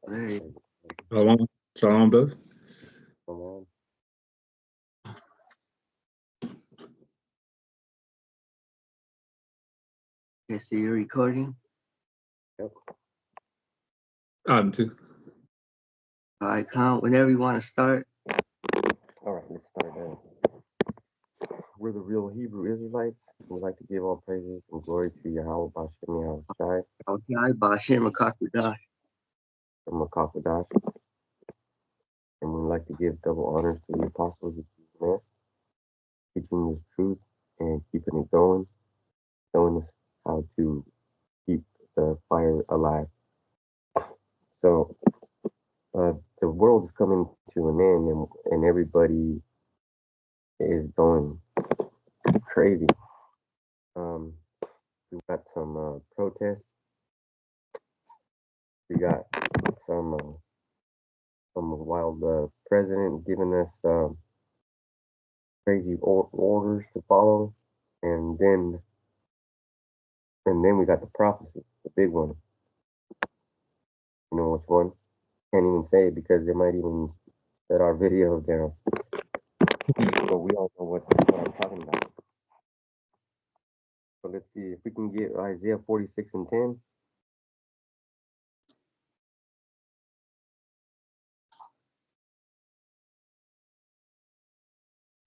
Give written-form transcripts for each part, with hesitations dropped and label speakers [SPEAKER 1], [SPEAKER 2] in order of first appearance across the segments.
[SPEAKER 1] There you
[SPEAKER 2] Shalom, shalom, brothers.
[SPEAKER 3] Come on.
[SPEAKER 1] can see you're recording.
[SPEAKER 3] Yep.
[SPEAKER 2] Too.
[SPEAKER 1] All right, count whenever you want to start.
[SPEAKER 3] All right, let's start then. We're the real Hebrew Israelites. We'd like to give all praises and glory to Yahweh Bashem Yahushai
[SPEAKER 1] Okay, Bashem Akakudash.
[SPEAKER 3] from Makakadash. And we'd like to give double honors to the apostles of Jesus, teaching us truth and keeping it going, showing us how to keep the fire alive. So the world is coming to an end, and everybody is going crazy. We got some protests. We got some wild president giving us crazy orders to follow, and then we got the prophecy, the big one. You know which one? Can't even say it because they might even shut our videos down. But we all know what I'm talking about. So let's see if we can get Isaiah 46 and 10.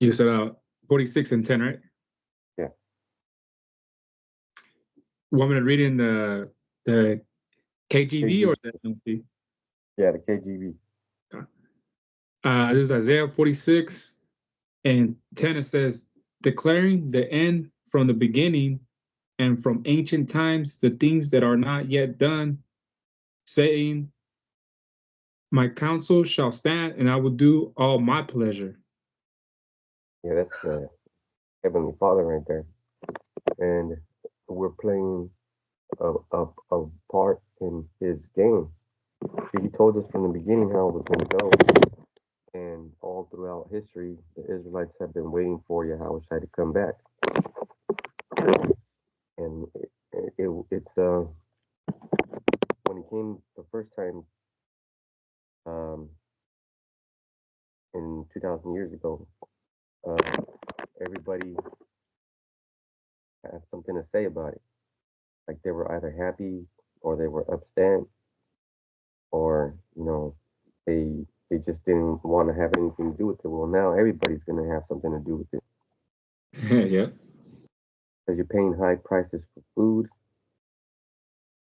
[SPEAKER 2] You said 46 and 10, right?
[SPEAKER 3] Yeah.
[SPEAKER 2] Want me to read in the KJV or the NLT?
[SPEAKER 3] Yeah, the KJV.
[SPEAKER 2] This is Isaiah 46 and 10. It says, declaring the end from the beginning and from ancient times, the things that are not yet done, saying, my counsel shall stand and I will do all my pleasure.
[SPEAKER 3] Yeah, that's the Heavenly Father right there. And we're playing a part in his game. See, he told us from the beginning how it was going to go. And all throughout history, the Israelites have been waiting for Yahweh Shai to come back. And it's when he came the first time in 2,000 years ago, everybody had something to say about it. Like they were either happy or they were upset, or they just didn't want to have anything to do with it. Well, now everybody's gonna have something to do with it.
[SPEAKER 2] Yeah.
[SPEAKER 3] Because you're paying high prices for food,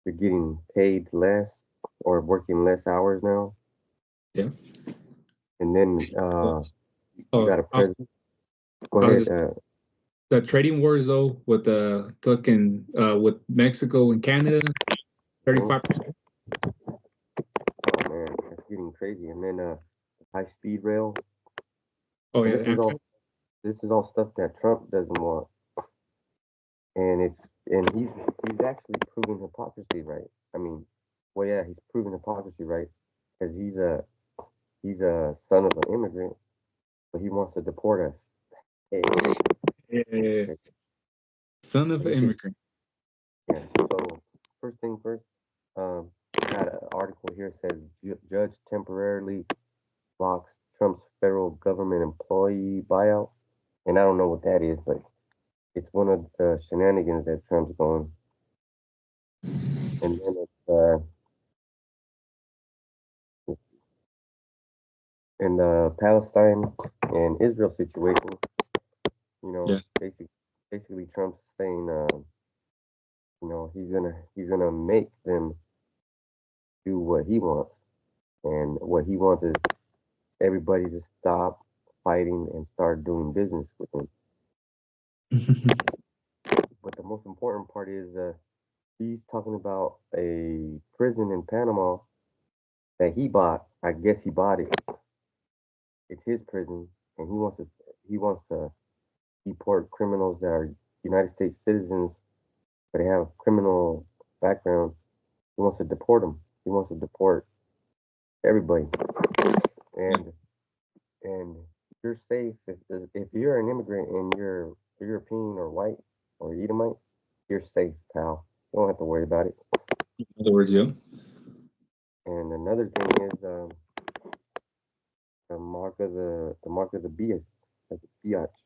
[SPEAKER 3] you're getting paid less or working less hours now.
[SPEAKER 2] Yeah.
[SPEAKER 3] And then you got a president. Go ahead.
[SPEAKER 2] The trading wars though with the talking with Mexico and Canada, 35%.
[SPEAKER 3] Oh man, that's getting crazy. And then high speed rail.
[SPEAKER 2] Oh yeah,
[SPEAKER 3] this is all stuff that Trump doesn't want. And he's actually proving hypocrisy right. I mean, well yeah, he's proving hypocrisy right because he's a son of an immigrant, but he wants to deport us. Hey.
[SPEAKER 2] Yeah. Son of an immigrant.
[SPEAKER 3] Yeah. So first thing first, got an article here says judge temporarily blocks Trump's federal government employee buyout, and I don't know what that is, but it's one of the shenanigans that Trump's going. And then it's in the Palestine and Israel situation,
[SPEAKER 2] Yeah.
[SPEAKER 3] basically Trump's saying, he's gonna make them do what he wants, and what he wants is everybody to stop fighting and start doing business with him. But the most important part is he's talking about a prison in Panama that he bought. I guess he bought it. It's his prison, and he wants to deport criminals that are United States citizens, but they have a criminal background. He wants to deport them. He wants to deport everybody. And you're safe if you're an immigrant and you're European or white or Edomite, you're safe, pal. You don't have to worry about it.
[SPEAKER 2] In other words, yeah.
[SPEAKER 3] And another thing is the mark of the beast, like the biatch,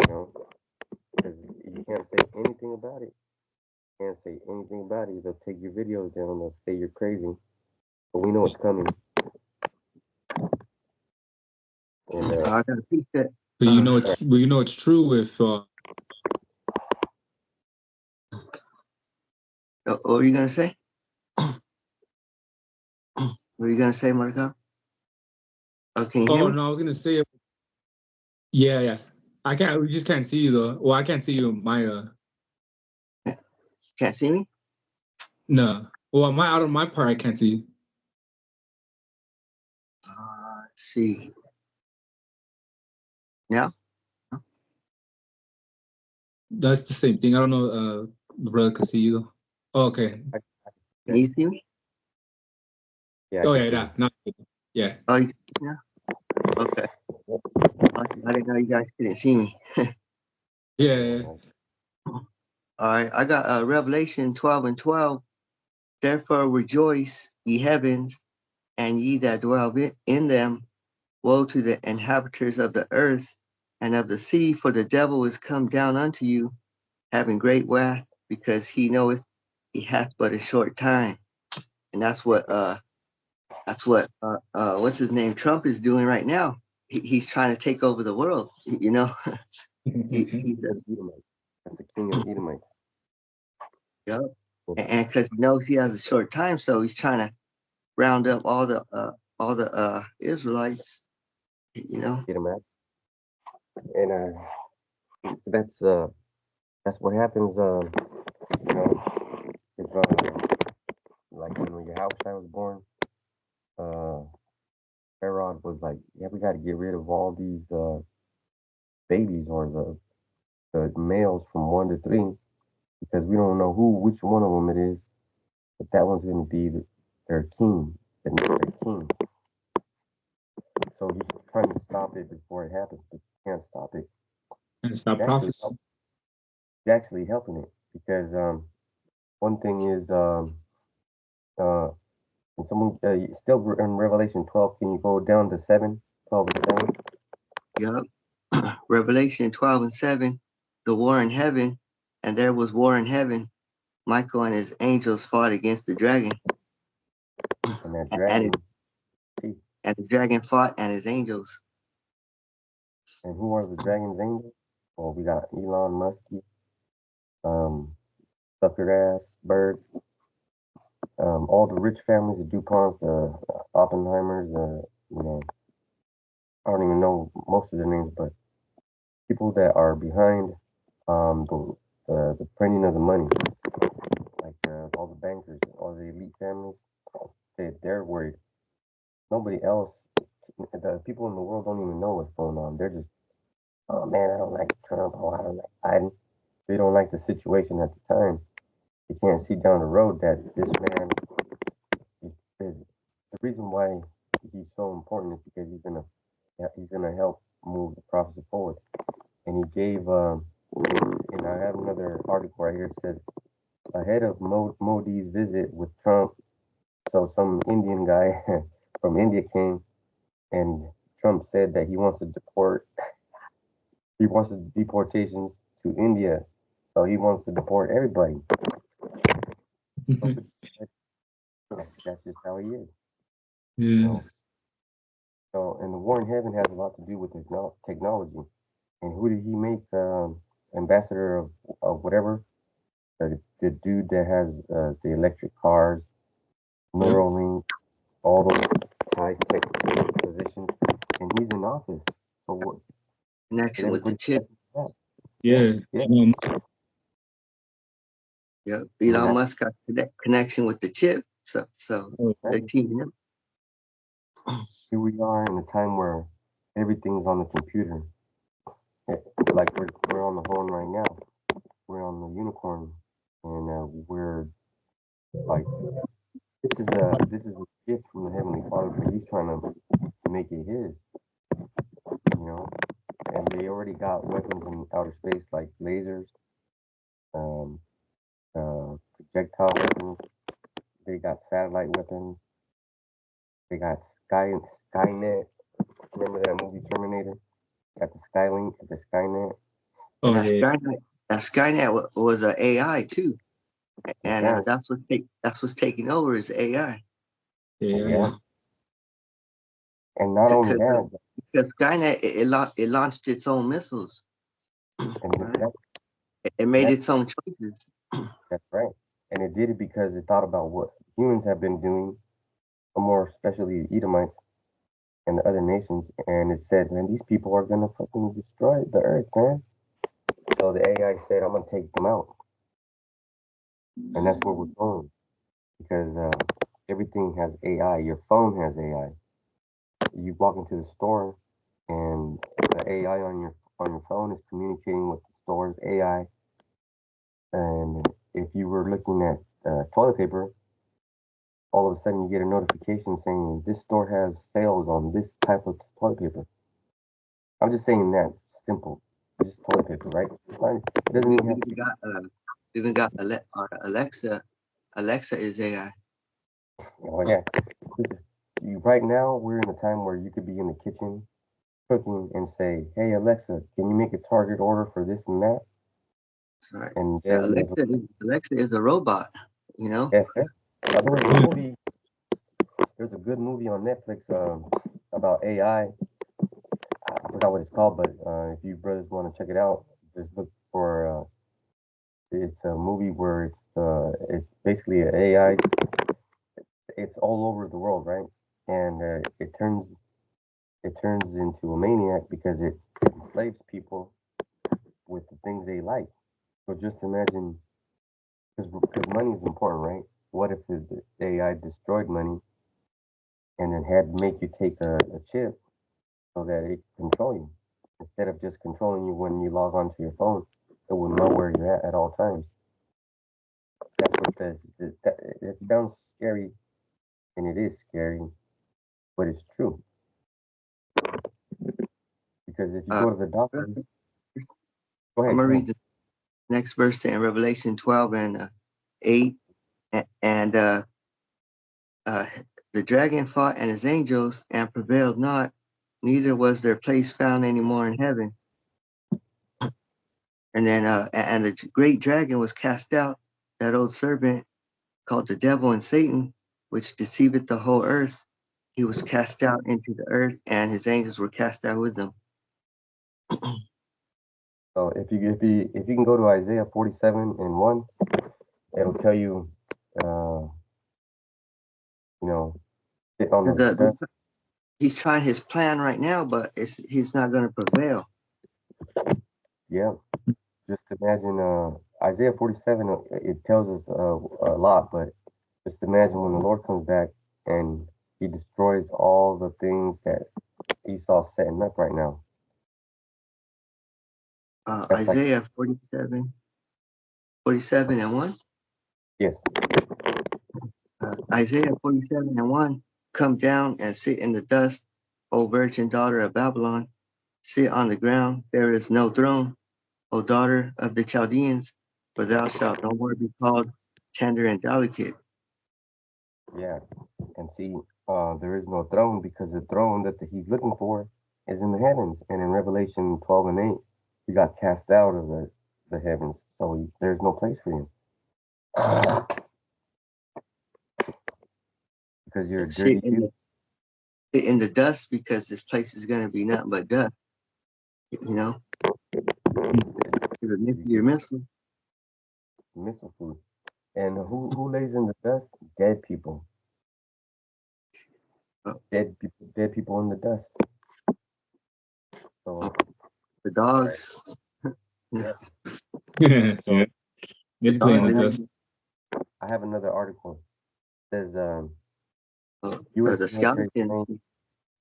[SPEAKER 3] you know, because you can't say anything about it. Can't say anything about it. They'll take your videos down. They'll say you're crazy, but we know it's coming. And
[SPEAKER 1] I gotta teach that.
[SPEAKER 2] But you know it's true if
[SPEAKER 1] What were you gonna say? What were you gonna say, Marco? Oh, can you hear
[SPEAKER 2] oh
[SPEAKER 1] me?
[SPEAKER 2] no, I was gonna say yeah. We just can't see you though. Well, I can't see you my
[SPEAKER 1] Can't see me?
[SPEAKER 2] no. Well, out of my part I can't see you.
[SPEAKER 1] Let's see. Now?
[SPEAKER 2] That's the same thing. I don't know the brother can see you though. Oh, okay.
[SPEAKER 1] Can you see me?
[SPEAKER 3] yeah,
[SPEAKER 2] Oh
[SPEAKER 3] I
[SPEAKER 2] yeah,
[SPEAKER 3] can
[SPEAKER 2] that not yeah.
[SPEAKER 1] Oh, you can see me now? Okay. I didn't know you guys couldn't see me.
[SPEAKER 2] Yeah.
[SPEAKER 1] All right, I got Revelation 12:12. Therefore rejoice, ye heavens, and ye that dwell in them. Woe to the inhabitants of the earth and of the sea, for the devil is come down unto you, having great wrath, because he knoweth he hath but a short time. And that's what what's his name, Trump is doing right now. He's trying to take over the world. You know, he's
[SPEAKER 3] Edomite. That's the king of Edomites.
[SPEAKER 1] yeah, and because he knows he has a short time, so he's trying to round up all the Israelites. You know,
[SPEAKER 3] Get him out. And that's what happens. You know, if like when Yahushua was born, Herod was like, yeah, we got to get rid of all these babies or the males from 1 to 3 because we don't know which one of them it is, but that one's going to be their king, their king. So he's trying to stop it before it happens, but he can't stop it.
[SPEAKER 2] And it's not prophecy.
[SPEAKER 3] He's actually helping it because one thing is and someone still in Revelation 12. Can you go down to 7, 12 and 7?
[SPEAKER 1] Yep. Revelation 12:7, the war in heaven, and there was war in heaven. Michael and his angels fought against the dragon,
[SPEAKER 3] And that
[SPEAKER 1] and,
[SPEAKER 3] dragon.
[SPEAKER 1] and the dragon fought and his angels.
[SPEAKER 3] And who are the dragon's angels? Well, we got Elon Musk, Sucker Ass, Bird, all the rich families, the DuPonts, Oppenheimers, you know, I don't even know most of their names, but people that are behind the printing of the money, like all the bankers, all the elite families, they're worried. Nobody else, the people in the world don't even know what's going on. They're just, oh man, I don't like Trump, oh, I don't like Biden. They don't like the situation at the time. They can't see down the road that this man, the reason why he's so important is because he's gonna help move the prophecy forward. And he gave, and I have another article right here. It says ahead of Modi's visit with Trump, so some Indian guy from India came, and Trump said that he wants to deportations to India, so he wants to deport everybody. That's just how he is.
[SPEAKER 2] Yeah.
[SPEAKER 3] So, and the war in heaven has a lot to do with technology. And who did he make ambassador of whatever? The dude that has the electric cars, Neuralink, all those high-tech positions, and he's in office. So what?
[SPEAKER 1] Connection with the chip.
[SPEAKER 2] Yeah.
[SPEAKER 1] Yeah, Elon Musk got connection with the chip, so they're teaming up.
[SPEAKER 3] Here we are in a time where everything's on the computer. Like we're on the horn right now. We're on the unicorn, and we're like this is a gift from the Heavenly Father, but He's trying to make it His. You know, and they already got weapons in outer space like lasers, projectile weapons. They got satellite weapons. They got Skynet. Remember that movie Terminator? Got the Skylink, the Skynet.
[SPEAKER 2] Oh
[SPEAKER 1] And
[SPEAKER 2] yeah,
[SPEAKER 1] That Skynet was an AI too, and
[SPEAKER 3] Yeah,
[SPEAKER 1] that's what's taking over is AI.
[SPEAKER 2] yeah,
[SPEAKER 3] yeah. And not only that,
[SPEAKER 1] Because Skynet it launched its own missiles,
[SPEAKER 3] and
[SPEAKER 1] right? It made its own choices.
[SPEAKER 3] that's right. And it did it because it thought about what humans have been doing, or more especially Edomites and the other nations, and it said, man, these people are gonna fucking destroy the earth, man. So the AI said, I'm gonna take them out, and that's where we're going because everything has AI. Your phone has AI. You walk into the store, and the AI on your phone is communicating with the store's AI. And if you were looking at toilet paper, all of a sudden you get a notification saying this store has sales on this type of toilet paper. I'm just saying that simple, just toilet paper, right? It doesn't
[SPEAKER 1] We
[SPEAKER 3] even have.
[SPEAKER 1] even got our Alexa. Alexa is AI.
[SPEAKER 3] Oh yeah. Right now we're in a time where you could be in the kitchen cooking and say, "Hey Alexa, can you make a target order for this and that?"
[SPEAKER 1] Right.
[SPEAKER 3] And
[SPEAKER 1] Yeah,
[SPEAKER 3] then
[SPEAKER 1] Alexa is a robot. You know.
[SPEAKER 3] yes, sir. There was a movie. There's a good movie on Netflix about AI. I forgot what it's called, but if you brothers want to check it out, just look for. It's a movie where it's basically an AI. It's all over the world, right? And it turns into a maniac because it enslaves people with the things they like. So just imagine, because money is important, right? What if the AI destroyed money and then had to make you take a chip so that it can control you instead of just controlling you when you log onto your phone? It will know where you're at all times. That's what it sounds scary, and it is scary, but it's true. Because if you
[SPEAKER 1] Uh,
[SPEAKER 3] go to the doctor,
[SPEAKER 1] I'm
[SPEAKER 3] go ahead,
[SPEAKER 1] gonna
[SPEAKER 3] go ahead.
[SPEAKER 1] read the next verse in Revelation 12 and 8, and uh, the dragon fought and his angels and prevailed not, neither was their place found any more in heaven. And then and the great dragon was cast out, that old serpent called the devil and Satan, which deceiveth the whole earth. He was cast out into the earth, and his angels were cast out with him.
[SPEAKER 3] So if you can go to Isaiah 47:1, it'll tell you, uh, you know, sit on the dust.
[SPEAKER 1] He's trying his plan right now, but he's not going to prevail.
[SPEAKER 3] Yeah, just imagine Isaiah 47. It tells us a lot, but just imagine when the Lord comes back and He destroys all the things that Esau's setting up right now. That's like
[SPEAKER 1] Isaiah 47 and 1.
[SPEAKER 3] yes,
[SPEAKER 1] Isaiah 47 and 1. Come down and sit in the dust, O virgin daughter of Babylon. Sit on the ground, there is no throne, O daughter of the Chaldeans, for thou shalt no more be called tender and delicate.
[SPEAKER 3] yeah, and see, there is no throne because the throne that He's looking for is in the heavens, and in Revelation 12:8, He got cast out of the heavens, so there's no place for Him because you're a dirty
[SPEAKER 1] Sit in
[SPEAKER 3] dude.
[SPEAKER 1] the dust because this place is going to be nothing but dust. You know, your missile.
[SPEAKER 3] Missile food. And who lays in the dust? Dead people.
[SPEAKER 1] Oh,
[SPEAKER 3] Dead people in the dust. So
[SPEAKER 1] the dogs.
[SPEAKER 3] yeah.
[SPEAKER 2] yeah.
[SPEAKER 3] So
[SPEAKER 2] They play in the
[SPEAKER 1] Dogs and
[SPEAKER 2] dust.
[SPEAKER 3] I have another article. It says
[SPEAKER 1] or
[SPEAKER 3] U.S.
[SPEAKER 1] the
[SPEAKER 3] military
[SPEAKER 1] skeleton.
[SPEAKER 3] plane.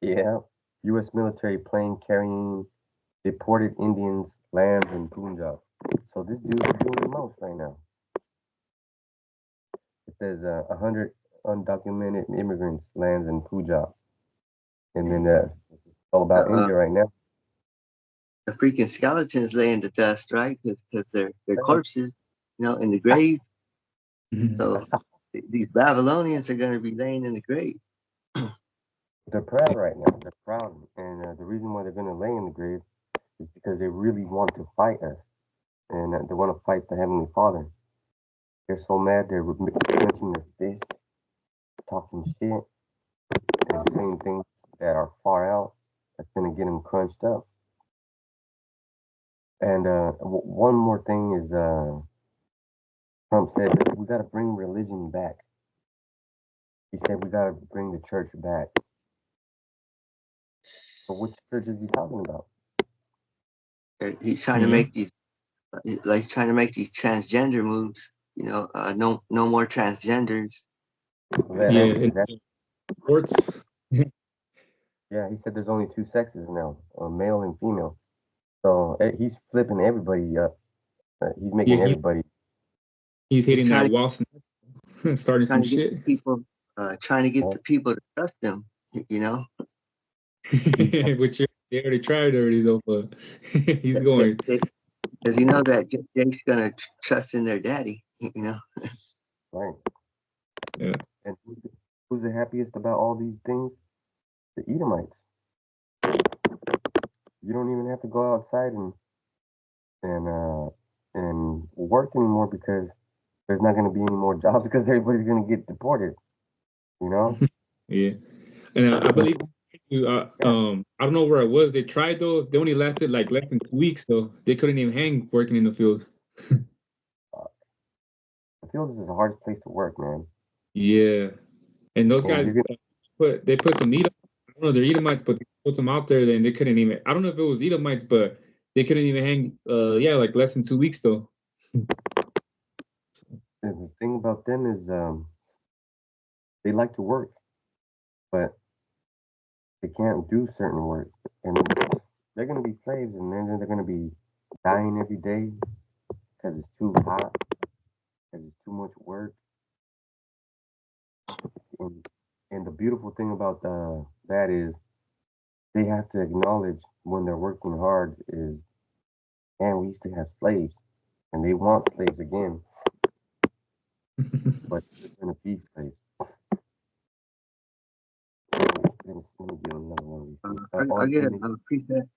[SPEAKER 3] Yeah, U.S. military plane carrying deported Indians lands in Punjab. So this dude's doing the most right now. It says 100 undocumented immigrants lands in Punjab, and then it's all about
[SPEAKER 1] Uh,
[SPEAKER 3] India right now.
[SPEAKER 1] the freaking skeletons lay in the dust, right? Because they're corpses, in the grave. So these Babylonians are going to be laying in the grave.
[SPEAKER 3] They're proud right now. They're proud, and the reason why they're going to lay in the grave is because they really want to fight us, and they want to fight the Heavenly Father. They're so mad they're clenching their fist, talking shit, and saying things that are far out. That's going to get them crunched up. And one more thing is, Trump said that we got to bring religion back. He said we got to bring the church back. But which church is he talking about?
[SPEAKER 1] He's trying to make these, like trying to make these transgender moves. You know, no more transgenders.
[SPEAKER 2] Sports.
[SPEAKER 3] Yeah, he said there's only two sexes now, male and female. So he's flipping everybody up. He's making everybody.
[SPEAKER 2] He's hitting that wall, starting some shit.
[SPEAKER 1] Trying to get the people to trust him. You know.
[SPEAKER 2] Which they already tried though, but he's going.
[SPEAKER 1] Because you know that Jake's gonna trust in their daddy. You know.
[SPEAKER 3] Right.
[SPEAKER 2] Yeah.
[SPEAKER 3] And who's the happiest about all these things? The Edomites. You don't even have to go outside and work anymore because there's not going to be any more jobs because everybody's going to get deported. You know?
[SPEAKER 2] Yeah. And I believe I don't know where I was. They tried though. They only lasted like less than 2 weeks though. They couldn't even hang working in the field.
[SPEAKER 3] The field is the hardest place to work, man.
[SPEAKER 2] Yeah. And those guys put some Edomites. I don't know, they're Edomites, but they put them out there, then they couldn't even. I don't know if it was Edomites, but they couldn't even hang. Like less than 2 weeks though.
[SPEAKER 3] The thing about them is they like to work, but they can't do certain work, and they're going to be slaves, and then they're going to be dying every day because it's too hot, because it's too much work. And the beautiful thing about that is they have to acknowledge when they're working hard is, man, we used to have slaves, and they want slaves again, but they're going to be slaves. Let me get another one of these.
[SPEAKER 1] I get a precept.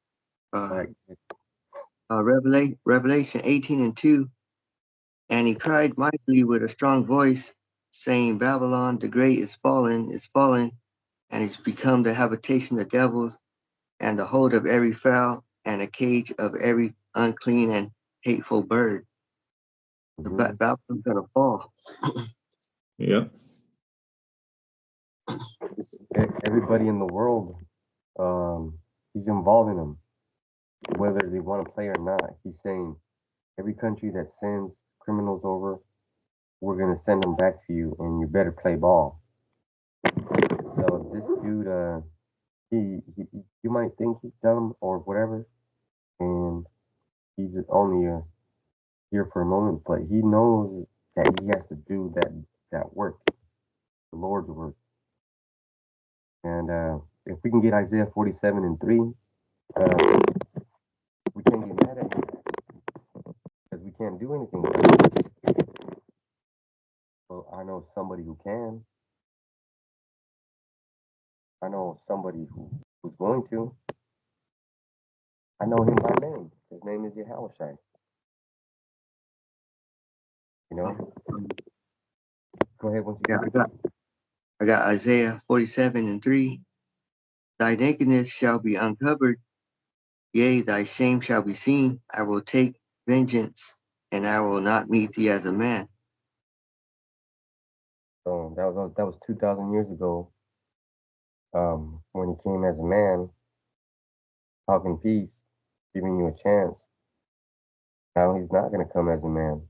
[SPEAKER 1] Revelation 18:2. And he cried mightily with a strong voice, saying, Babylon the great is fallen, and is become the habitation of devils, and the hold of every fowl, and a cage of every unclean and hateful bird.
[SPEAKER 3] Mm-hmm.
[SPEAKER 1] Babylon's gonna fall.
[SPEAKER 2] Yeah.
[SPEAKER 3] Everybody in the world, he's involving them, whether they want to play or not. He's saying every country that sends criminals over, we're gonna send them back to you, and you better play ball. So this dude, he you might think he's dumb or whatever, and he's only here for a moment, but he knows that he has to do that work, the Lord's work. And if we can get Isaiah 47:3, we can't get mad at him because we can't do anything with it. Well, I know somebody who can. I know somebody who's going to. I know him by name. His name is Yahushai. You know? Go ahead once you get
[SPEAKER 1] I got Isaiah 47:3. Thy nakedness shall be uncovered, yea, thy shame shall be seen. I will take vengeance, and I will not meet thee as a man.
[SPEAKER 3] So that was 2,000 years ago. When he came as a man, talking peace, giving you a chance. Now he's not going to come as a man.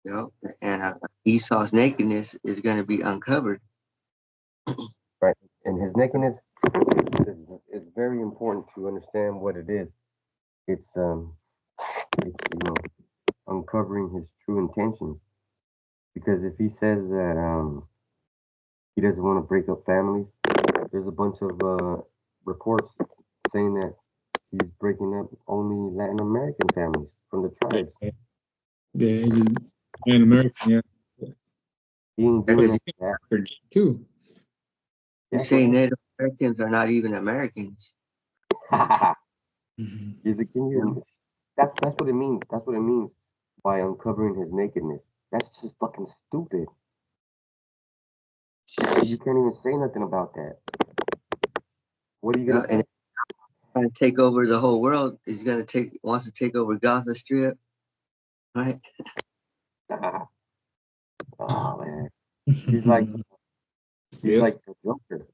[SPEAKER 1] You know, and Esau's nakedness is going to be uncovered.
[SPEAKER 3] Right, and his nakedness is very important to understand what it is. It's uncovering his true intentions. Because if he says that he doesn't want to break up families, there's a bunch of reports saying that he's breaking up only Latin American families from the tribes.
[SPEAKER 2] Yeah, he's just an American. Yeah,
[SPEAKER 3] He ain't doing that
[SPEAKER 2] too.
[SPEAKER 1] They say Native Americans are not even Americans.
[SPEAKER 3] Is it, can you, that's what it means. That's what it means by uncovering his nakedness. That's just fucking stupid. You can't even say nothing about that. What are you gonna say?
[SPEAKER 1] And trying to take over the whole world. He's wants to take over Gaza Strip, right?
[SPEAKER 3] Oh man, he's like the Joker.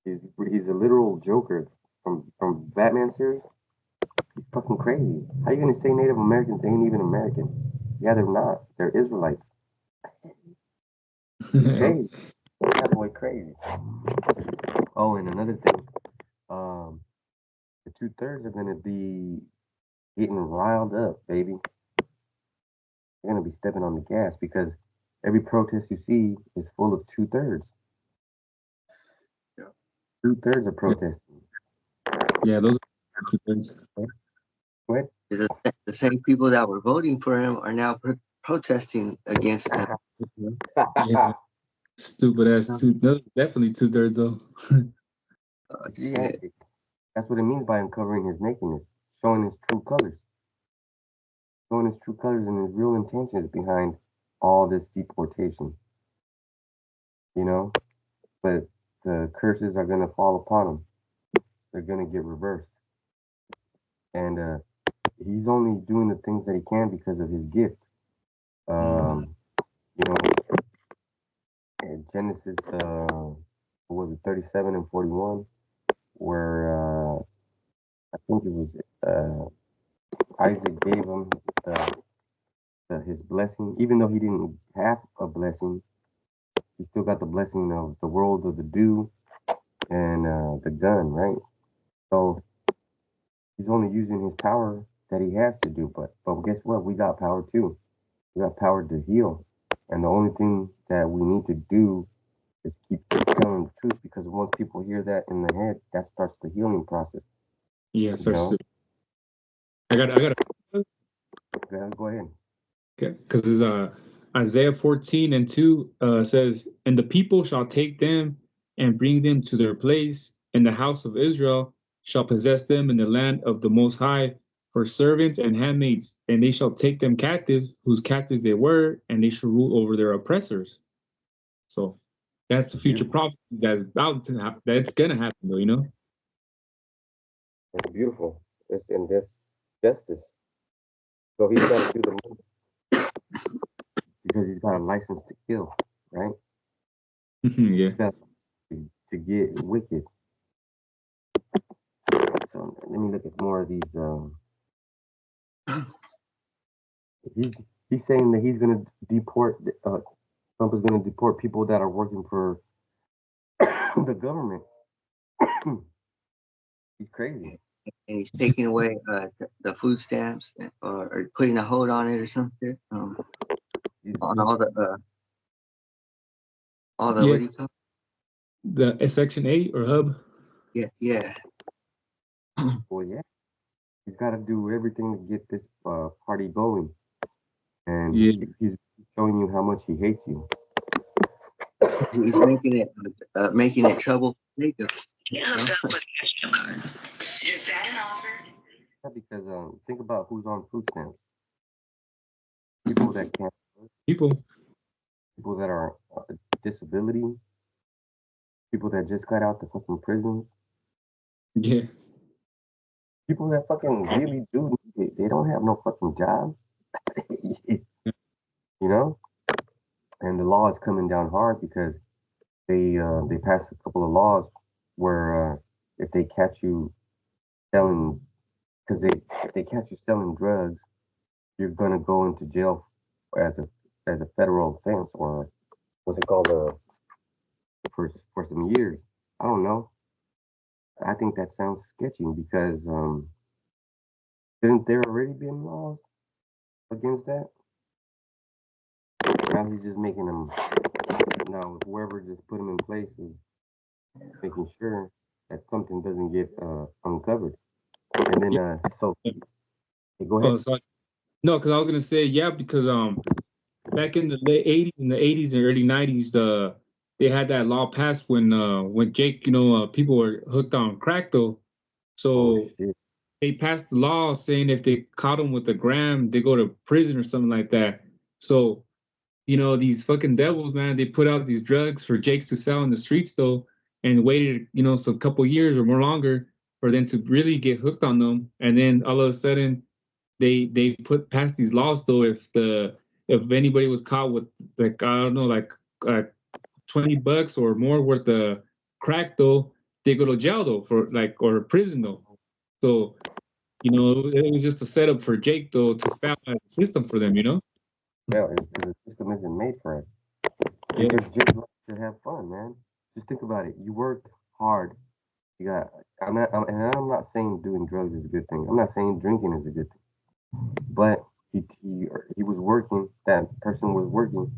[SPEAKER 3] He's a literal Joker from Batman series. He's fucking crazy. How you gonna say Native Americans ain't even American? Yeah, they're not. They're Israelites. Hey, that boy crazy. Oh, and another thing, the 2/3 are gonna be getting riled up, baby. They're gonna be stepping on the gas because every protest you see is full of 2/3.
[SPEAKER 1] Yeah.
[SPEAKER 3] 2/3 are protesting.
[SPEAKER 2] Yeah, those are 2/3.
[SPEAKER 3] What?
[SPEAKER 1] The same people that were voting for him are now protesting against him.
[SPEAKER 2] Yeah, stupid ass two. No, definitely 2/3 though.
[SPEAKER 3] Yeah,
[SPEAKER 1] Shit.
[SPEAKER 3] that's what it means by uncovering his nakedness, showing his true colors, showing his true colors and his real intentions behind all this deportation. You know, but the curses are gonna fall upon him. They're gonna get reversed, and he's only doing the things that he can because of his gift. You know, in Genesis, what was it, 37 and 41, where I think it was Isaac gave him his blessing, even though he didn't have a blessing, he still got the blessing of the world of the dew and the gun, right? So he's only using his power that he has to do, but guess what? We got power too. We got power to heal, and the only thing that we need to do is keep telling the truth, because once people hear that in their head, that starts the healing process.
[SPEAKER 2] Yeah,
[SPEAKER 3] You know?
[SPEAKER 2] I got.
[SPEAKER 3] Go ahead.
[SPEAKER 2] Okay, because it's Isaiah 14:2 says, "And the people shall take them and bring them to their place, and the house of Israel shall possess them in the land of the Most High for servants and handmaids, and they shall take them captives, whose captives they were, and they shall rule over their oppressors." So that's the future prophecy that's about to happen. That's gonna happen, though, you know.
[SPEAKER 3] It's beautiful. And that's justice. So he's got to do the most because he's got a license to kill, right?
[SPEAKER 2] Yeah.
[SPEAKER 3] He's got to get wicked. So let me look at more of these. He's saying that he's going to deport. Trump is going to deport people that are working for the government. He's crazy.
[SPEAKER 1] And he's taking away the food stamps or putting a hold on it or something. On all the
[SPEAKER 2] Yeah.
[SPEAKER 1] what do you call it?
[SPEAKER 2] The Section 8 or hub.
[SPEAKER 1] Yeah.
[SPEAKER 3] Well, yeah. He's got to do everything to get this party going, and
[SPEAKER 2] Yeah.
[SPEAKER 3] he's showing you how much he hates you.
[SPEAKER 1] He's making it trouble for Jacob.
[SPEAKER 4] Is that an offer?
[SPEAKER 3] Yeah, because think about who's on food stamps. People that can't work, people that are disability, people that just got out the fucking prisons,
[SPEAKER 2] Yeah.
[SPEAKER 3] people that fucking really do, they don't have no fucking job, you know? And the law is coming down hard because they passed a couple of laws where if they catch you selling, because if they catch you selling drugs, you're gonna go into jail as a federal offense, or what's it called, for some years. I don't know. I think that sounds sketchy because didn't there already been laws against that? Now he's just making them. Now whoever just put him in place is making sure that something doesn't get uncovered. And then so go ahead.
[SPEAKER 2] Oh, sorry. No, because I was gonna say, yeah, because back in the late 80s and the 80s and early 90s, they had that law passed when Jake, people were hooked on crack though.
[SPEAKER 3] Oh
[SPEAKER 2] So
[SPEAKER 3] shit.
[SPEAKER 2] they passed the law saying if they caught him with a gram, they go to prison or something like that. So, these fucking devils, man, they put out these drugs for Jakes to sell in the streets though, and waited, some couple years or more longer for them to really get hooked on them. And then all of a sudden they put past these laws though, if anybody was caught with like, I don't know, like $20 or more worth of crack though, they go to jail though for like, or prison though. So, it was just a setup for Jake though to foul out the system for them,
[SPEAKER 3] Yeah, because the system isn't made for us.
[SPEAKER 2] Yeah.
[SPEAKER 3] Because Jake likes to have fun, man. Just think about it. You worked hard. You got. And I'm not saying doing drugs is a good thing. I'm not saying drinking is a good thing. But he was working. That person was working,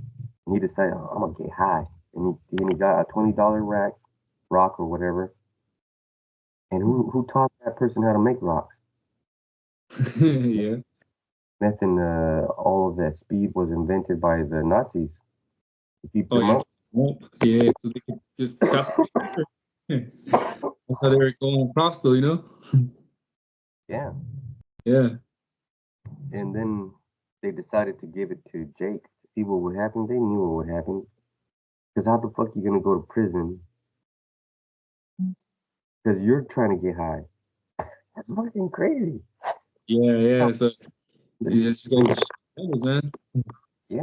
[SPEAKER 3] and he decided, oh, I'm gonna get high, and he got a $20 rock or whatever. And who taught that person how to make rocks?
[SPEAKER 2] Yeah.
[SPEAKER 3] Meth and all of that speed was invented by the Nazis to keep
[SPEAKER 2] Oh
[SPEAKER 3] them
[SPEAKER 2] yeah.
[SPEAKER 3] up.
[SPEAKER 2] Yeah. So they could just cross. That's how they were going across though.
[SPEAKER 3] Yeah.
[SPEAKER 2] Yeah.
[SPEAKER 3] And then they decided to give it to Jake to see what would happen. They knew what would happen. Because how the fuck you gonna go to prison because you're trying to get high? That's fucking crazy.
[SPEAKER 2] Yeah. Yeah.
[SPEAKER 3] No,
[SPEAKER 2] So it just goes, man.
[SPEAKER 3] yeah,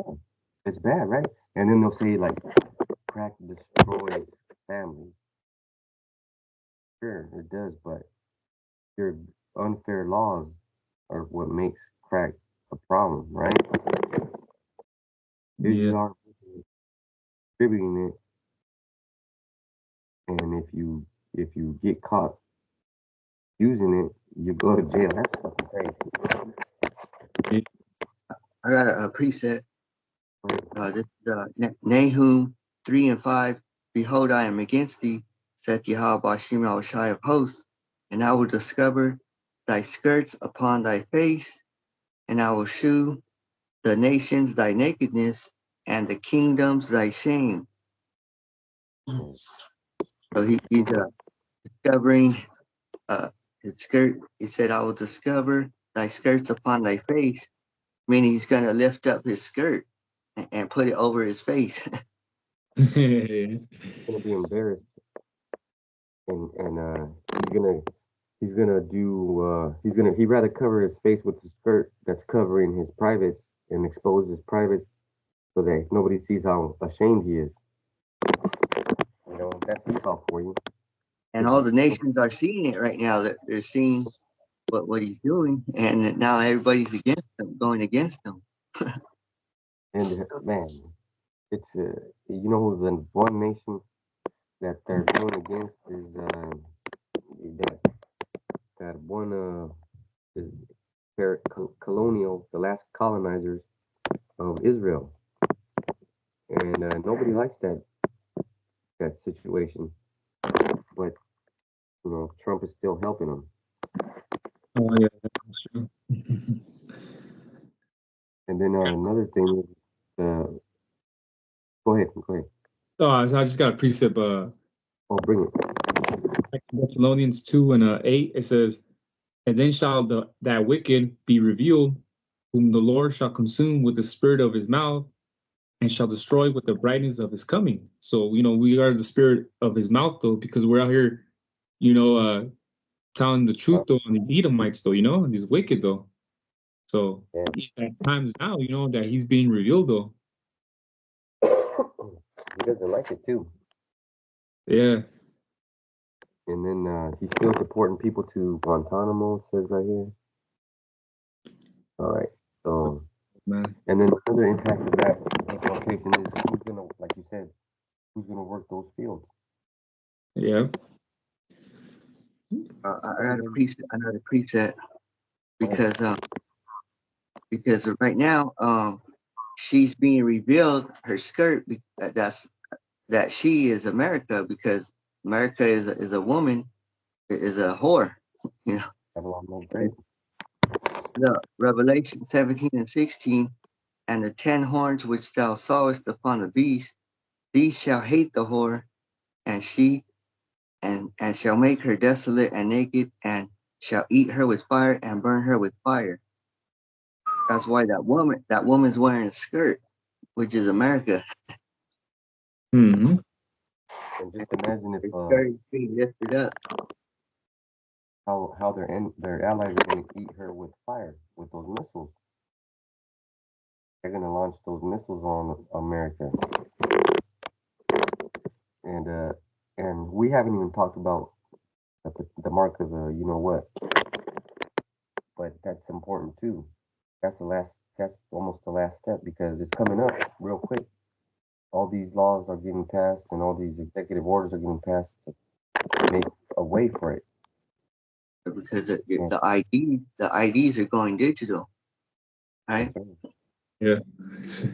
[SPEAKER 3] it's bad, right? And then they'll say like crack destroys families. Sure, it does, but your unfair laws are what makes crack a problem, right? Here
[SPEAKER 2] Yeah.
[SPEAKER 3] you are distributing it, and if you get caught using it, you go to jail. That's fucking crazy.
[SPEAKER 1] I got a preset. This Nahum 3 and 5. Behold, I am against thee, saith Yahweh Bashim al Shai of hosts, and I will discover thy skirts upon thy face, and I will shew the nations thy nakedness, and the kingdoms thy shame. So he's discovering his skirt. He said, I will discover thy skirts upon thy face, meaning he's going to lift up his skirt and put it over his face.
[SPEAKER 2] Yeah.
[SPEAKER 3] He's gonna be embarrassed, and he'd rather cover his face with the skirt that's covering his privates and expose his privates so that nobody sees how ashamed he is. That's Esau for you.
[SPEAKER 1] And all the nations are seeing it right now. They're seeing what he's doing, and now everybody's against him, going against him.
[SPEAKER 3] And man, it's who the one nation that they're going against is that one is colonial, the last colonizers of Israel, and nobody likes that situation. But Trump is still helping them.
[SPEAKER 2] Oh yeah. That's true.
[SPEAKER 3] And then another thing is, go ahead.
[SPEAKER 2] Oh, I just got a precept.
[SPEAKER 3] Oh, bring it.
[SPEAKER 2] Thessalonians 2 and 8. It says, "And then shall that wicked be revealed, whom the Lord shall consume with the spirit of his mouth, and shall destroy with the brightness of his coming." So, we are the spirit of his mouth, though, because we're out here, telling the truth, though, on the Edomites, though, and he's wicked, though. So,
[SPEAKER 3] Yeah.
[SPEAKER 2] at times now, that he's being revealed, though.
[SPEAKER 3] He doesn't like it too.
[SPEAKER 2] Yeah.
[SPEAKER 3] And then he's still deporting people to Guantanamo, it says right here. All right. So,
[SPEAKER 2] Man.
[SPEAKER 3] and then another impact of that deportation is who's gonna, like you said, who's gonna work those fields?
[SPEAKER 2] Yeah.
[SPEAKER 1] I got another preset because right now she's being revealed her skirt that she is America, because America is a woman, is a whore. The Revelation 17 and 16, and the 10 horns which thou sawest upon the beast, these shall hate the whore, and she and shall make her desolate and naked, and shall eat her with fire and burn her with fire. That's why that woman's wearing a skirt, which is America.
[SPEAKER 2] Hmm.
[SPEAKER 3] And just imagine if
[SPEAKER 1] The skirt is being lifted up.
[SPEAKER 3] how their allies are going to eat her with fire with those missiles. They're going to launch those missiles on America, and we haven't even talked about the mark of the you know what, but that's important too. That's the last. That's almost the last step because it's coming up real quick. All these laws are getting passed, and all these executive orders are getting passed to make a way for it.
[SPEAKER 1] Because
[SPEAKER 3] Yeah.
[SPEAKER 1] the IDs are going digital, right?
[SPEAKER 3] That's right.
[SPEAKER 2] Yeah.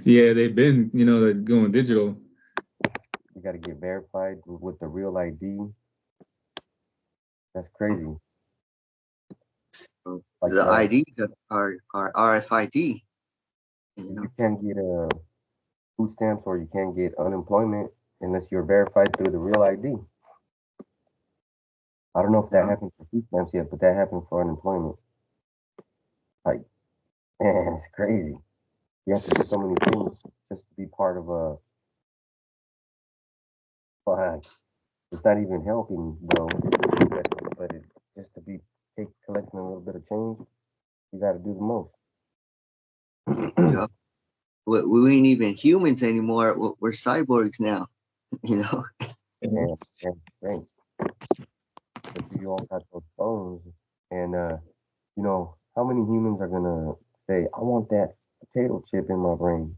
[SPEAKER 2] Yeah, they've been, they're going digital.
[SPEAKER 3] You got to get verified with the real ID. That's crazy.
[SPEAKER 1] So
[SPEAKER 3] Like
[SPEAKER 1] the IDs are RFID. You know,
[SPEAKER 3] you can't get food stamps or you can't get unemployment unless you're verified through the real ID. I don't know if that happened for food stamps yet, but that happened for unemployment. Like, man, it's crazy. You have to do so many things just to be part of a. But it's not even helping though. But it just to be collecting a little bit of change, you got to do the most.
[SPEAKER 1] yeah. We ain't even humans anymore. We're cyborgs now. You know.
[SPEAKER 3] And right. But we all got those phones, and how many humans are gonna say, "I want that potato chip in my brain"?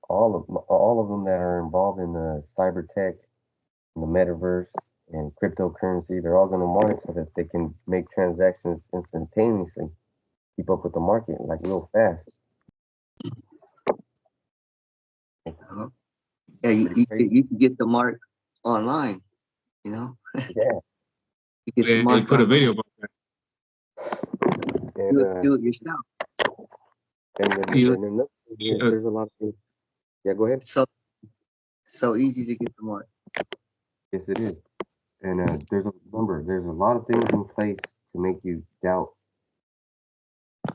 [SPEAKER 3] All of them that are involved in the cyber tech, the metaverse, and cryptocurrency, they're all gonna want it so that they can make transactions instantaneously, keep up with the market like real fast.
[SPEAKER 1] Yeah, you can get the mark online. You know,
[SPEAKER 3] Yeah.
[SPEAKER 1] you get the
[SPEAKER 2] They
[SPEAKER 1] mark
[SPEAKER 2] put a
[SPEAKER 1] online.
[SPEAKER 2] video about that.
[SPEAKER 1] Do it yourself.
[SPEAKER 3] There's a lot of things. Yeah, go ahead.
[SPEAKER 1] So easy to get the mark.
[SPEAKER 3] Yes, it is. And there's a lot of things in place to make you doubt.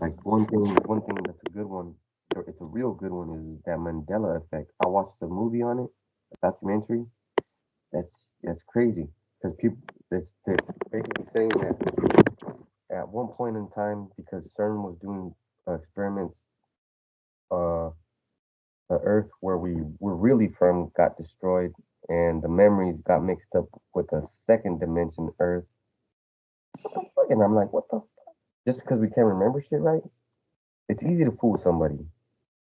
[SPEAKER 3] Like one thing that's a good one. It's a real good one is that Mandela effect. I watched a movie on it, a documentary. That's crazy because people they're basically saying that at one point in time because CERN was doing experiments, uh, the Earth where we were really from got destroyed and the memories got mixed up with a second dimension Earth. And I'm like, what the? Just because we can't remember shit right, it's easy to fool somebody.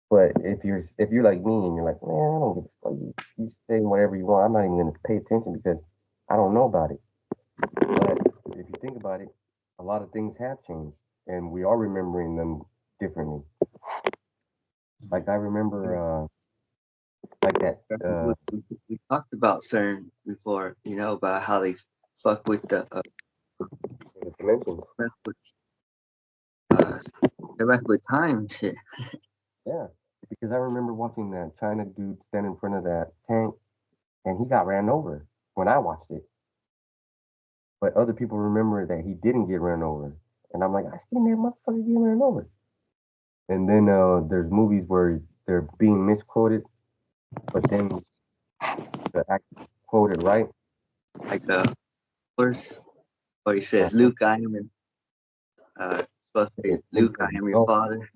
[SPEAKER 3] But if you're like me and you're like, man, I don't give a fuck. You say whatever you want. I'm not even gonna pay attention because I don't know about it. But if you think about it, a lot of things have changed, and we are remembering them differently. Like I remember, like that.
[SPEAKER 1] We talked about CERN before. You know about how they fuck with the
[SPEAKER 3] Dimensions.
[SPEAKER 1] they mess with time and shit.
[SPEAKER 3] Yeah, because I remember watching that China dude stand in front of that tank, and he got ran over when I watched it. But other people remember that he didn't get ran over, and I'm like, I seen that motherfucker get ran over. And then there's movies where they're being misquoted, but then the actor quoted right.
[SPEAKER 1] Like verse where he says, "Luke, I am supposed to say, Luke, I am your father."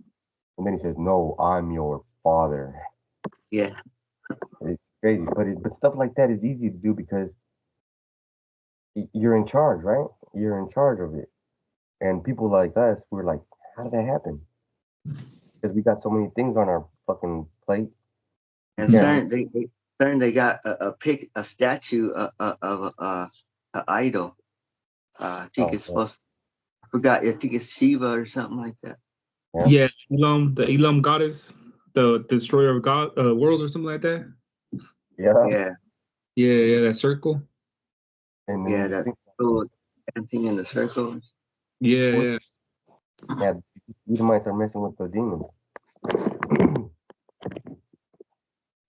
[SPEAKER 3] And then he says, "No, I'm your father."
[SPEAKER 1] Yeah.
[SPEAKER 3] It's crazy, but stuff like that is easy to do because you're in charge, right? You're in charge of it, and people like us, we're like, how did that happen? Because we got so many things on our fucking plate.
[SPEAKER 1] And CERN, they got a statue of an idol. I think it's supposed. I forgot. I think it's Shiva or something like that.
[SPEAKER 2] Yeah, Elam, the Elam goddess, the destroyer of God world or something like that.
[SPEAKER 3] Yeah.
[SPEAKER 2] Yeah, that circle.
[SPEAKER 3] And
[SPEAKER 1] Yeah, that cool dancing in the circles.
[SPEAKER 2] Yeah.
[SPEAKER 3] Yeah, Edomites are messing with the demons.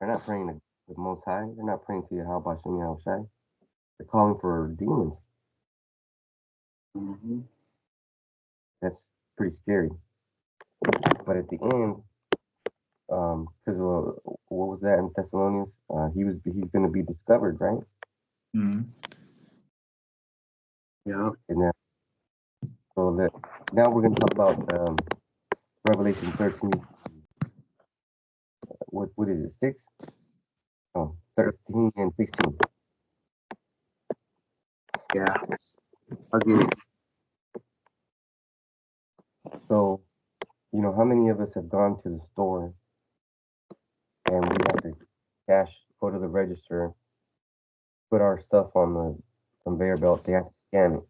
[SPEAKER 3] They're not praying to the Most High. They're not praying to Yahweh Shem Yahushai. They're calling for demons.
[SPEAKER 1] Mhm.
[SPEAKER 3] That's pretty scary. But at the end, because what was that in Thessalonians? He's going to be discovered, right?
[SPEAKER 2] Mhm.
[SPEAKER 1] Yep.
[SPEAKER 3] And then, now we're going to talk about Revelation 13. What is it? 6? Oh, 13 and 16.
[SPEAKER 1] Yeah. I'll get it.
[SPEAKER 3] So, how many of us have gone to the store and we have to go to the register, put our stuff on the conveyor belt, they have to scan it.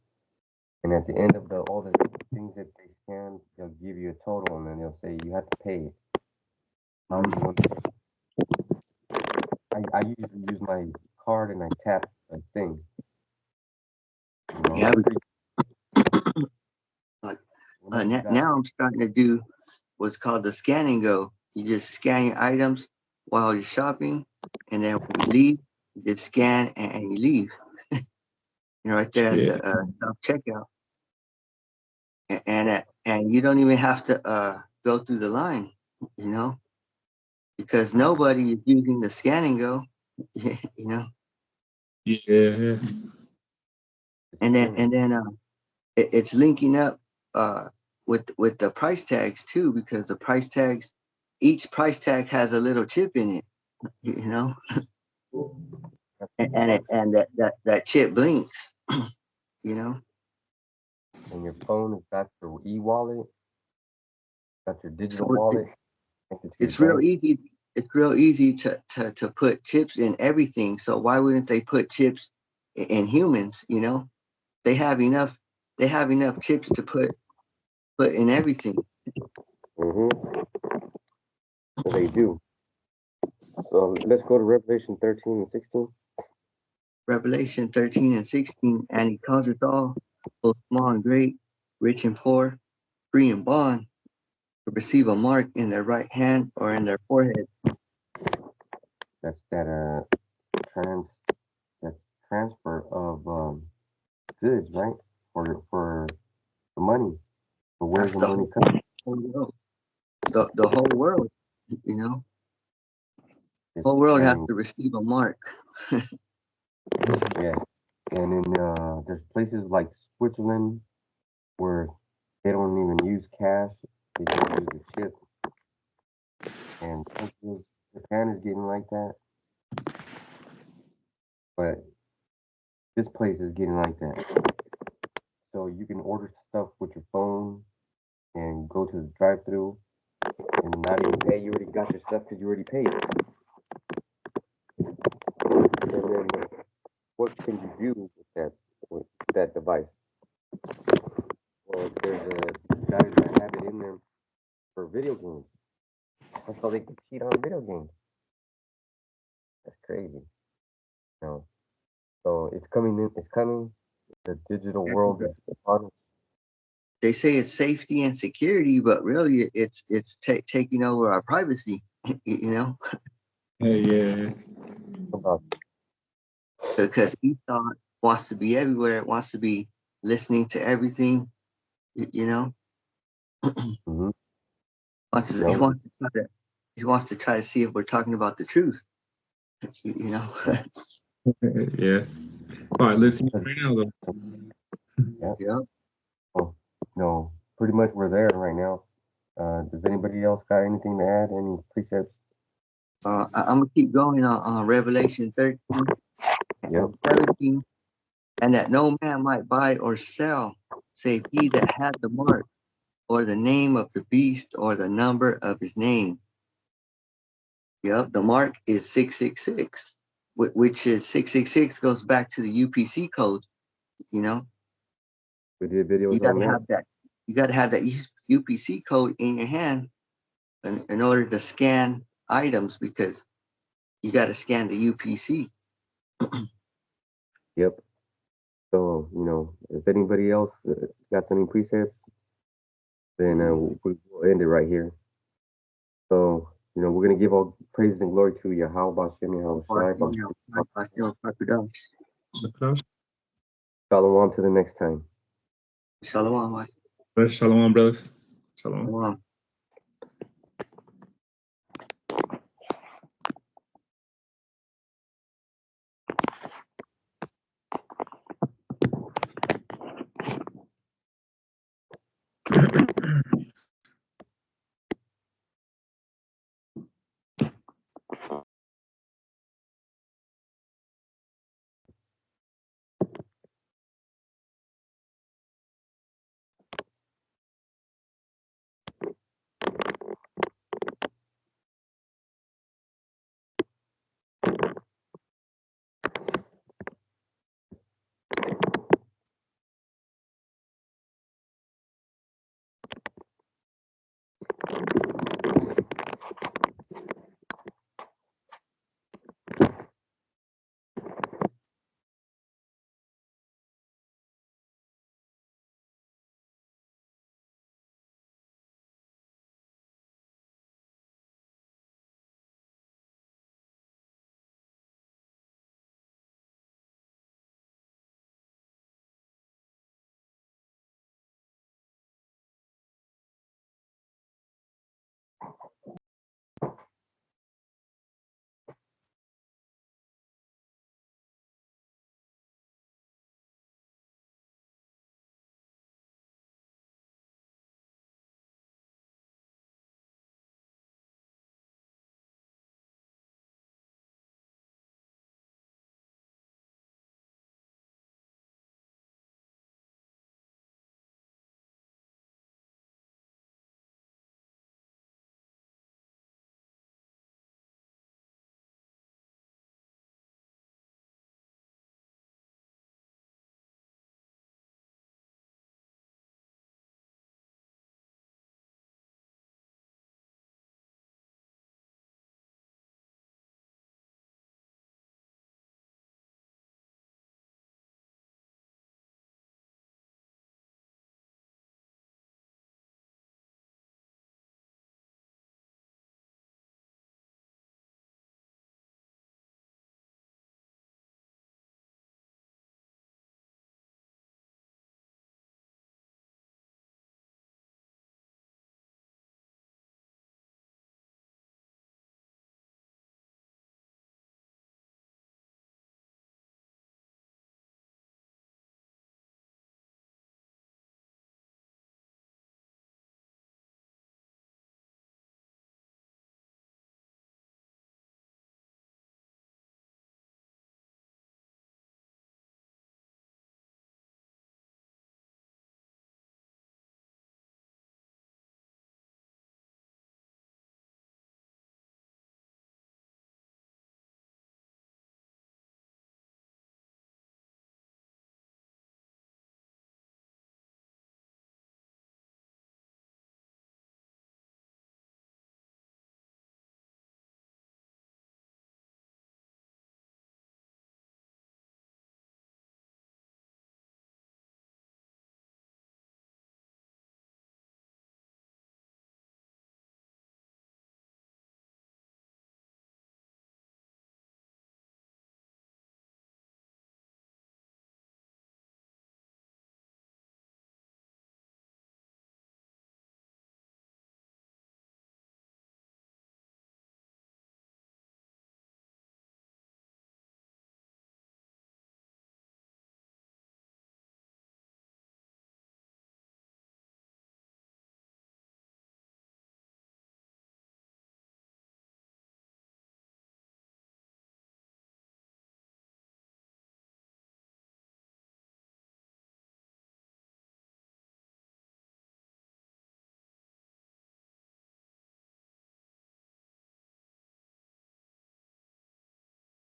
[SPEAKER 3] And at the end of all the things that they scan, they'll give you a total and then they'll say you have to pay it. How do you want to pay? I usually use my card and I tap a thing.
[SPEAKER 1] Yeah.
[SPEAKER 3] Whenever you got-
[SPEAKER 1] Now I'm starting to do what's called the scan and go. You just scan your items while you're shopping, and then when you leave, you just scan and you leave. Right there at
[SPEAKER 2] Yeah.
[SPEAKER 1] the self checkout, and you don't even have to go through the line, because nobody is using the scan and go,
[SPEAKER 2] Yeah.
[SPEAKER 1] and then it's linking up with the price tags too, because the price tags, each price tag has a little chip in it,
[SPEAKER 3] That's
[SPEAKER 1] and that chip blinks,
[SPEAKER 3] and your phone has got your e-wallet, got your digital
[SPEAKER 1] So
[SPEAKER 3] wallet.
[SPEAKER 1] it's real easy. It's real easy to put chips in everything. So why wouldn't they put chips in humans? They have enough. They have enough chips to put in everything.
[SPEAKER 3] They do. So let's go to Revelation 13 and 16.
[SPEAKER 1] Revelation 13 and 16, and he calls us all, both small and great, rich and poor, free and bond, to receive a mark in their right hand or in their forehead.
[SPEAKER 3] That's that transfer of goods, right? For the money. But where's
[SPEAKER 1] That's
[SPEAKER 3] the money coming?
[SPEAKER 1] whole world. The whole world, you know,
[SPEAKER 3] It's
[SPEAKER 1] whole world has
[SPEAKER 3] scanning.
[SPEAKER 1] to receive a mark.
[SPEAKER 3] Yes. And in there's places like Switzerland where they don't even use cash. They just use the chip. And Japan is getting like that. But this place is getting like that. So you can order stuff with your phone and go to the drive-through and not even pay. You already got your stuff because you already paid. And then what can you do with that device? Well, there's guys that have it in there for video games. And so they can cheat on video games. That's crazy. So it's coming in. It's coming. The digital world is upon us.
[SPEAKER 1] They say it's safety and security, but really it's taking over our privacy.
[SPEAKER 2] Yeah.
[SPEAKER 3] About
[SPEAKER 1] Because Esau wants to be everywhere, wants to be listening to everything. You know,
[SPEAKER 3] mhm.
[SPEAKER 1] he wants to try to see if we're talking about the truth. You know.
[SPEAKER 2] Yeah. All right, listen right now though.
[SPEAKER 3] Yeah.
[SPEAKER 1] Yeah.
[SPEAKER 3] Oh, no. Pretty much we're there right now. Does anybody else got anything to add? Any precepts?
[SPEAKER 1] I'm gonna keep going on Revelation 13
[SPEAKER 3] Yep.
[SPEAKER 1] and 17, and that no man might buy or sell, save he that had the mark, or the name of the beast, or the number of his name. Yep, the mark is 666, which is 666 goes back to the UPC code. You know,
[SPEAKER 3] We did
[SPEAKER 1] you
[SPEAKER 3] videos
[SPEAKER 1] got
[SPEAKER 3] on
[SPEAKER 1] to
[SPEAKER 3] that.
[SPEAKER 1] have that. You got to have that UPC code in your hand in order to scan items, because you got to scan the UPC.
[SPEAKER 3] Yep. So, if anybody else got any precepts, then we'll end it right here. So, You know, we're gonna give all praise and glory to Yahweh Bashem Yahweh Shai. Shalom to the next time.
[SPEAKER 1] Shalom.
[SPEAKER 2] Shalom, brothers. Shalom.
[SPEAKER 1] Shalom.